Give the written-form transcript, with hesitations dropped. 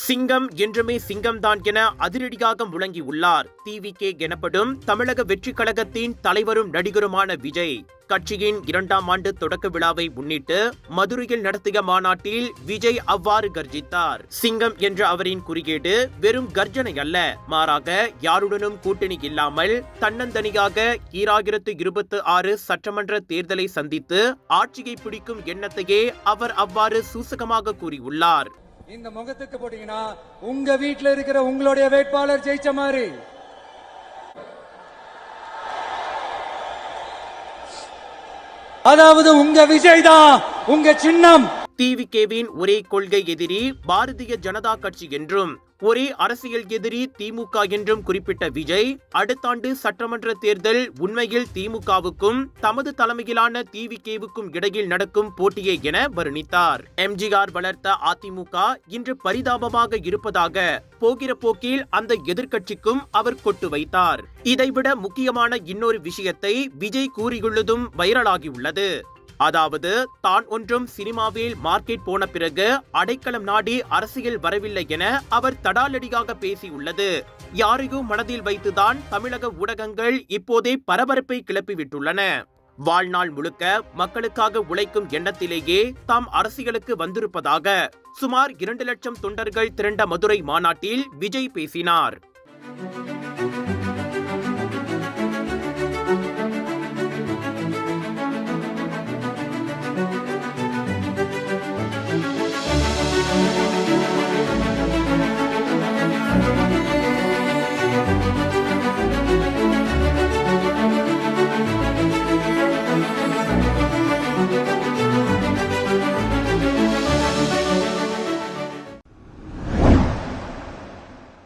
சிங்கம் என்றுமே சிங்கம்தான் என அதிரடியாக முழங்கியுள்ளார் டிவிகே எனப்படும் தமிழக வெற்றி கழகத்தின் தலைவரும் நடிகருமான விஜய். கட்சியின் 2ஆம் ஆண்டு தொடக்க விழாவை முன்னிட்டு மதுரையில் நடத்திய மாநாட்டில் விஜய் அவ்வாறு கர்ஜித்தார். சிங்கம் என்ற அவரின் குறியீடு வெறும் கர்ஜனை அல்ல, மாறாக யாருடனும் கூட்டணி இல்லாமல் தன்னந்தனியாக 2026 சட்டமன்ற தேர்தலை சந்தித்து ஆட்சியை பிடிக்கும் எண்ணத்தையே அவர் அவ்வாறு சூசகமாக கூறியுள்ளார். இந்த முகத்துக்கு போட்டீங்கன்னா உங்க வீட்டுல இருக்கிற உங்களுடைய வேட்பாளர் ஜெயிச்ச மாதிரி. அதாவது உங்க விஜய் தான் உங்க சின்னம். டிவிகேவின் ஒரே கொள்கை எதிரி பாரதிய ஜனதா கட்சி என்றும் ஒரே அரசியல் எதிரி திமுக என்றும் குறிப்பிட்ட விஜய், அடுத்த ஆண்டு சட்டமன்ற தேர்தல் உண்மையில் திமுகவுக்கும் தமது தலைமையிலான டிவிகேவுக்கும் இடையில் நடக்கும் போட்டியே என வர்ணித்தார். எம்ஜிஆர் வளர்த்த அதிமுக இன்று பரிதாபமாக இருப்பதாக போகிற போக்கில் அந்த எதிர்க்கட்சிக்கும் அவர் கொட்டு வைத்தார். இதைவிட முக்கியமான இன்னொரு விஷயத்தை விஜய் கூறியுள்ளதும் வைரலாகியுள்ளது. அதாவது தான் ஒன்றும் சினிமாவில் மார்க்கெட் போன பிறகு அடைக்கலம் நாடி அரசியல் வரவில்லை என அவர் தடாலடியாக பேசியுள்ளது. யாரையும் மனதில் வைத்துதான் தமிழக ஊடகங்கள் இப்போதே பரபரப்பை கிளப்பிவிட்டுள்ளன. வாழ்நாள் முழுக்க மக்களுக்காக உழைக்கும் எண்ணத்திலேயே தாம் அரசியலுக்கு வந்திருப்பதாக சுமார் 2 லட்சம் தொண்டர்கள் திரண்ட மதுரை மாநாட்டில் விஜய் பேசினார்.